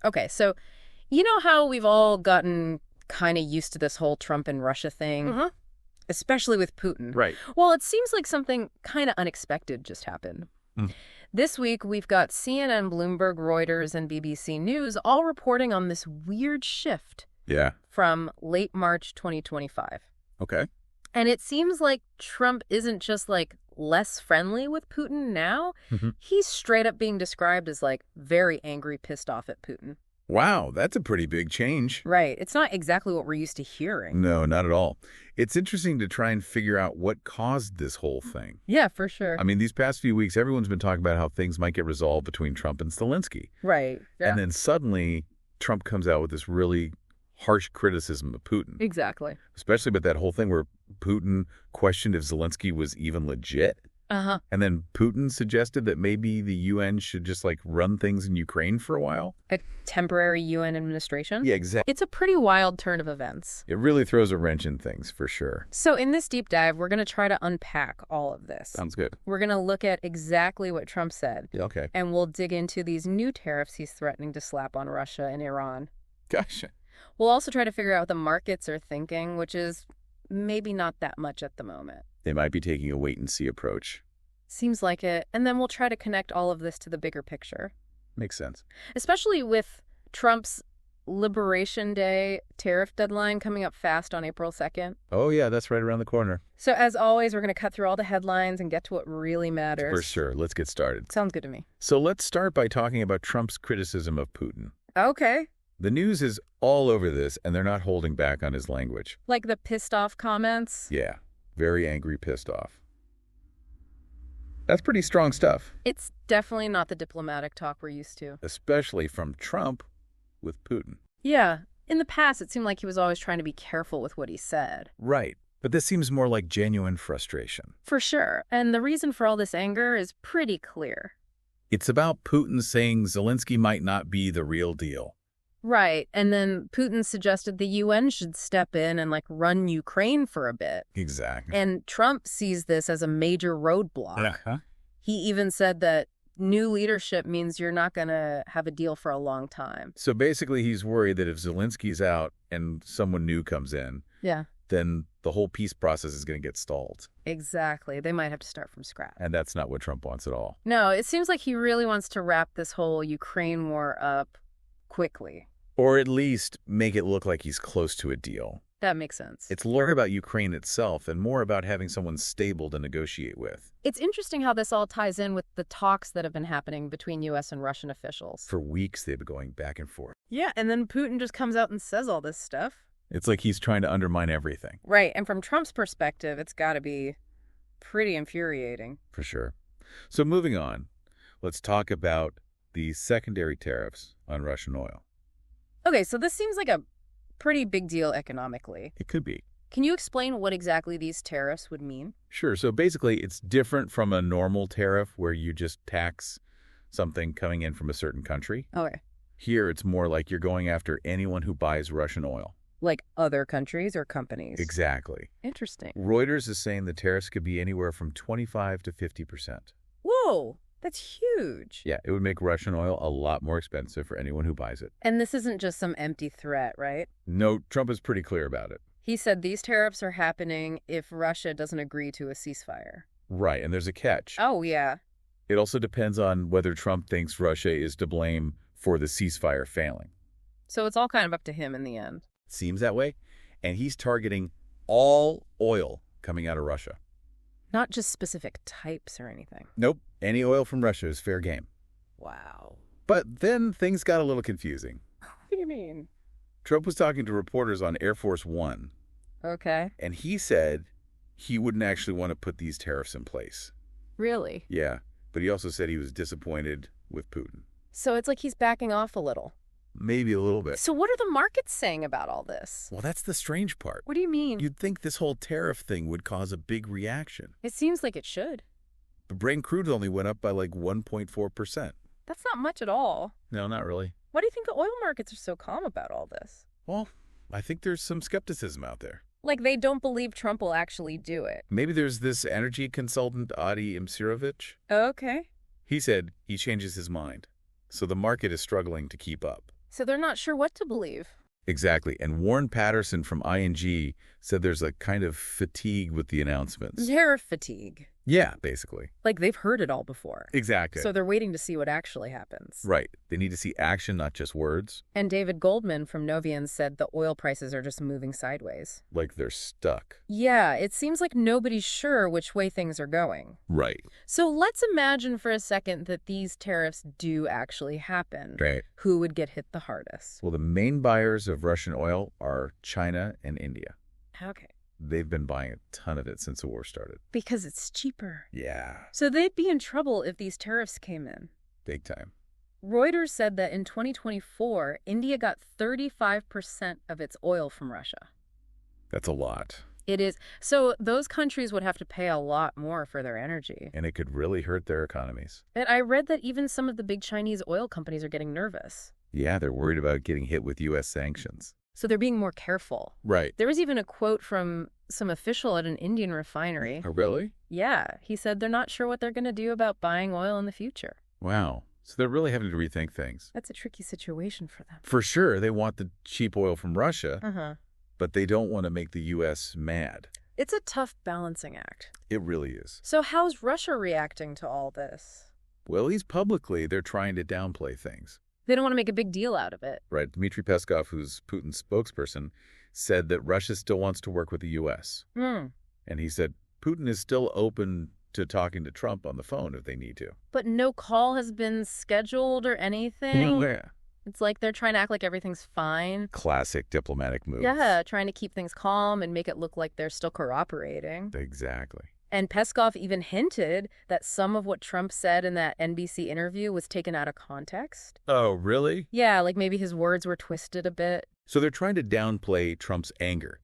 Okay, so you know how we've all gotten kind of used to this whole Trump and Russia thing, especially with Putin? Right. Well, it seems like something kind of unexpected just happened. This week, we've got CNN, Bloomberg, Reuters, and BBC News all reporting on this weird shift from late March 2025. Okay. And it seems like Trump isn't just, like, less friendly with Putin now. He's straight up being described as, like, very angry, pissed off at Putin. Wow, that's a pretty big change. Right. It's not exactly what we're used to hearing. No, not at all. It's interesting to try and figure out what caused this whole thing. Yeah, for sure. I mean, these past few weeks, everyone's been talking about how things might get resolved between Trump and Zelensky. Right. Yeah. And then suddenly, Trump comes out with this really harsh criticism of Putin. Exactly. Especially about that whole thing where Putin questioned if Zelensky was even legit. And then Putin suggested that maybe the UN should just, like, run things in Ukraine for a while. A temporary UN administration? Yeah, exactly. It's a pretty wild turn of events. It really throws a wrench in things, for sure. So in this deep dive, we're going to try to unpack all of this. Sounds good. We're going to look at exactly what Trump said. Yeah, okay. And we'll dig into these new tariffs he's threatening to slap on Russia and Iran. Gotcha. We'll also try to figure out what the markets are thinking, which is maybe not that much at the moment. They might be taking a wait-and-see approach. Seems like it. And then we'll try to connect all of this to the bigger picture. Makes sense. Especially with Trump's Liberation Day tariff deadline coming up fast on April 2nd. Oh, yeah, that's right around the corner. So as always, we're going to cut through all the headlines and get to what really matters. For sure. Let's get started. Sounds good to me. So let's start by talking about Trump's criticism of Putin. Okay. The news is all over this, and they're not holding back on his language. Like the pissed off comments? Yeah. Very angry, pissed off. That's pretty strong stuff. It's definitely not the diplomatic talk we're used to. Especially from Trump with Putin. Yeah. In the past, it seemed like he was always trying to be careful with what he said. Right. But this seems more like genuine frustration. For sure. And the reason for all this anger is pretty clear. It's about Putin saying Zelensky might not be the real deal. Right. And then Putin suggested the UN should step in and, like, run Ukraine for a bit. Exactly. And Trump sees this as a major roadblock. He even said that new leadership means you're not going to have a deal for a long time. So basically, he's worried that if Zelensky's out and someone new comes in, then the whole peace process is going to get stalled. Exactly. They might have to start from scratch. And that's not what Trump wants at all. No, it seems like he really wants to wrap this whole Ukraine war up quickly. Or at least make it look like he's close to a deal. That makes sense. It's less about Ukraine itself and more about having someone stable to negotiate with. It's interesting how this all ties in with the talks that have been happening between U.S. and Russian officials. For weeks, they've been going back and forth. Yeah, and then Putin just comes out and says all this stuff. It's like he's trying to undermine everything. Right, and from Trump's perspective, it's got to be pretty infuriating. For sure. So moving on, let's talk about the secondary tariffs on Russian oil. Okay, so this seems like a pretty big deal economically. It could be. Can you explain what exactly these tariffs would mean? Sure. So basically, it's different from a normal tariff where you just tax something coming in from a certain country. Okay. Here, it's more like you're going after anyone who buys Russian oil. Like other countries or companies? Exactly. Interesting. Reuters is saying the tariffs could be anywhere from 25 to 50%. Whoa! That's huge. Yeah, it would make Russian oil a lot more expensive for anyone who buys it. And this isn't just some empty threat, right? No, Trump is pretty clear about it. He said these tariffs are happening if Russia doesn't agree to a ceasefire. Right, and there's a catch. Oh, yeah. It also depends on whether Trump thinks Russia is to blame for the ceasefire failing. So it's all kind of up to him in the end. It seems that way. And he's targeting all oil coming out of Russia. Not just specific types or anything. Nope. Any oil from Russia is fair game. Wow. But then things got a little confusing. What do you mean? Trump was talking to reporters on Air Force One. Okay. And he said he wouldn't actually want to put these tariffs in place. Really? Yeah. But he also said he was disappointed with Putin. So it's like he's backing off a little. Maybe a little bit. So what are the markets saying about all this? Well, that's the strange part. What do you mean? You'd think this whole tariff thing would cause a big reaction. It seems like it should. But Brent crude only went up by like 1.4%. That's not much at all. No, not really. Why do you think the oil markets are so calm about all this? Well, I think there's some skepticism out there. Like they don't believe Trump will actually do it. Maybe there's this energy consultant, Adi Imsirovich. Okay. He said he changes his mind. So the market is struggling to keep up. So they're not sure what to believe. Exactly. And Warren Patterson from ING said there's a kind of fatigue with the announcements. Tariff fatigue. Yeah, basically. Like they've heard it all before. Exactly. So they're waiting to see what actually happens. Right. They need to see action, not just words. And David Goldman from Novian said the oil prices are just moving sideways. Like they're stuck. Yeah, it seems like nobody's sure which way things are going. Right. So let's imagine for a second that these tariffs do actually happen. Right. Who would get hit the hardest? Well, the main buyers of Russian oil are China and India. Okay. They've been buying a ton of it since the war started. Because it's cheaper. Yeah. So they'd be in trouble if these tariffs came in. Big time. Reuters said that in 2024, India got 35% of its oil from Russia. That's a lot. It is. So those countries would have to pay a lot more for their energy. And it could really hurt their economies. And I read that even some of the big Chinese oil companies are getting nervous. Yeah, they're worried about getting hit with U.S. sanctions. So they're being more careful. Right. There was even a quote from some official at an Indian refinery. Oh, really? Yeah. He said they're not sure what they're going to do about buying oil in the future. Wow. So they're really having to rethink things. That's a tricky situation for them. For sure, they want the cheap oil from Russia, but they don't want to make the U.S. mad. It's a tough balancing act. It really is. So how's Russia reacting to all this? Well, at least publicly, they're trying to downplay things. They don't want to make a big deal out of it. Right. Dmitry Peskov, who's Putin's spokesperson, said that Russia still wants to work with the U.S. And he said Putin is still open to talking to Trump on the phone if they need to. But no call has been scheduled or anything? Yeah. It's like they're trying to act like everything's fine. Classic diplomatic move. Yeah, trying to keep things calm and make it look like they're still cooperating. Exactly. And Peskov even hinted that some of what Trump said in that NBC interview was taken out of context. Oh, really? Yeah, like maybe his words were twisted a bit. So they're trying to downplay Trump's anger.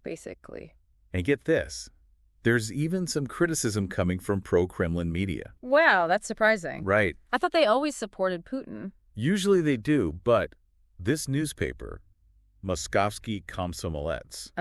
Basically. And get this. There's even some criticism coming from pro-Kremlin media. Wow, that's surprising. Right. I thought they always supported Putin. Usually they do, but this newspaper, Moskovsky Komsomolets,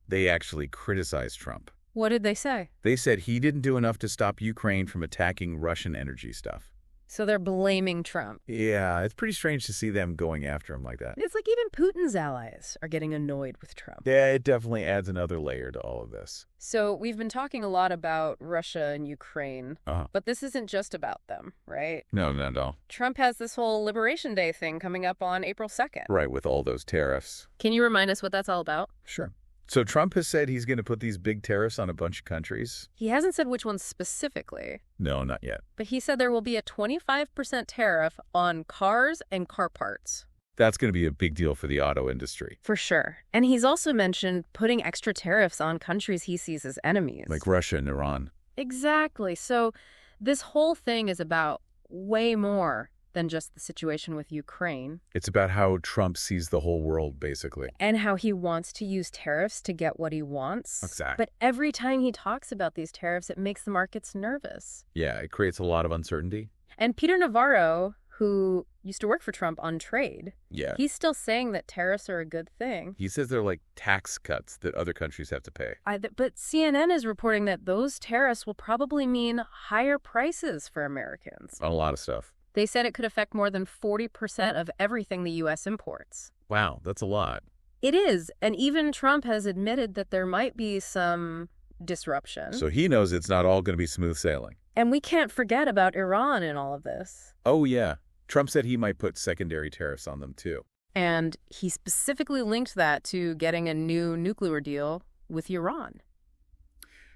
they actually criticized Trump. What did they say? They said he didn't do enough to stop Ukraine from attacking Russian energy stuff. So they're blaming Trump. Yeah, it's pretty strange to see them going after him like that. It's like even Putin's allies are getting annoyed with Trump. Yeah, it definitely adds another layer to all of this. So we've been talking a lot about Russia and Ukraine, but this isn't just about them, right? No, not at all. Trump has this whole Liberation Day thing coming up on April 2nd. Right, with all those tariffs. Can you remind us what that's all about? Sure. So Trump has said he's going to put these big tariffs on a bunch of countries. He hasn't said which ones specifically. No, not yet. But he said there will be a 25% tariff on cars and car parts. That's going to be a big deal for the auto industry. For sure. And he's also mentioned putting extra tariffs on countries he sees as enemies. Like Russia and Iran. Exactly. So this whole thing is about way more than just the situation with Ukraine. It's about how Trump sees the whole world, basically. And how he wants to use tariffs to get what he wants. Exactly. But every time he talks about these tariffs, it makes the markets nervous. Yeah, it creates a lot of uncertainty. And Peter Navarro, who used to work for Trump on trade, he's still saying that tariffs are a good thing. He says they're like tax cuts that other countries have to pay. But CNN is reporting that those tariffs will probably mean higher prices for Americans. On a lot of stuff. They said it could affect more than 40% of everything the U.S. imports. Wow, that's a lot. It is. And even Trump has admitted that there might be some disruption. So he knows it's not all going to be smooth sailing. And we can't forget about Iran in all of this. Oh, yeah. Trump said he might put secondary tariffs on them, too. And he specifically linked that to getting a new nuclear deal with Iran.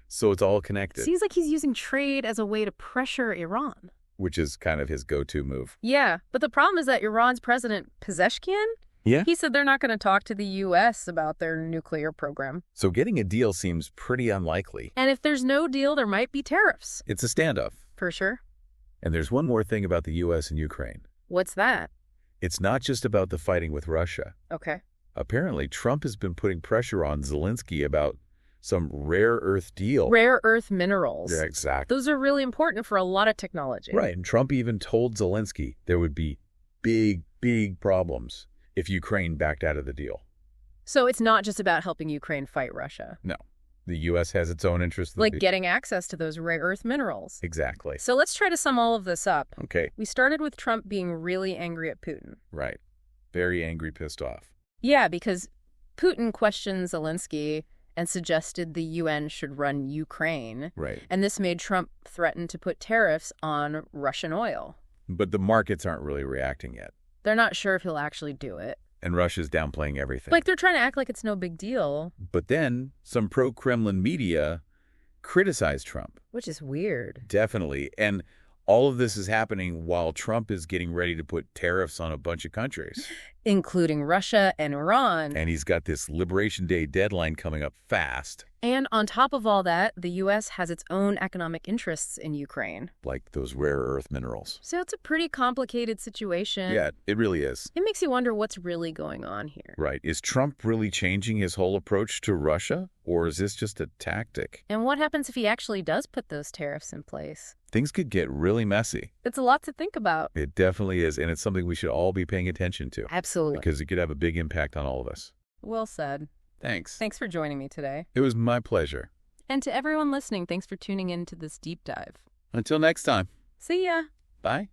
So it's all connected. Seems like he's using trade as a way to pressure Iran. Which is kind of his go-to move. Yeah, but the problem is that Iran's president, Pezeshkian, he said they're not going to talk to the U.S. about their nuclear program. So getting a deal seems pretty unlikely. And if there's no deal, there might be tariffs. It's a standoff. For sure. And there's one more thing about the U.S. and Ukraine. What's that? It's not just about the fighting with Russia. Okay. Apparently, Trump has been putting pressure on Zelensky about some rare earth deal. Rare earth minerals. Yeah, exactly. Those are really important for a lot of technology. Right. And Trump even told Zelensky there would be big, big problems if Ukraine backed out of the deal. So it's not just about helping Ukraine fight Russia. No. The U.S. has its own interests. Like getting access to those rare earth minerals. Exactly. So let's try to sum all of this up. Okay. We started with Trump being really angry at Putin. Right. Very angry, pissed off. Yeah, because Putin questioned Zelensky and suggested the UN should run Ukraine. Right. And this made Trump threaten to put tariffs on Russian oil. But the markets aren't really reacting yet. They're not sure if he'll actually do it. And Russia's downplaying everything. Like, they're trying to act like it's no big deal. But then some pro-Kremlin media criticized Trump. Which is weird. Definitely. And all of this is happening while Trump is getting ready to put tariffs on a bunch of countries. Including Russia and Iran. And he's got this Liberation Day deadline coming up fast. And on top of all that, the U.S. has its own economic interests in Ukraine. Like those rare earth minerals. So it's a pretty complicated situation. Yeah, it really is. It makes you wonder what's really going on here. Right. Is Trump really changing his whole approach to Russia? Or is this just a tactic? And what happens if he actually does put those tariffs in place? Things could get really messy. It's a lot to think about. It definitely is. And it's something we should all be paying attention to. Absolutely. Because it could have a big impact on all of us. Well said. Thanks. Thanks for joining me today. It was my pleasure. And to everyone listening, thanks for tuning in to this deep dive. Until next time. See ya. Bye.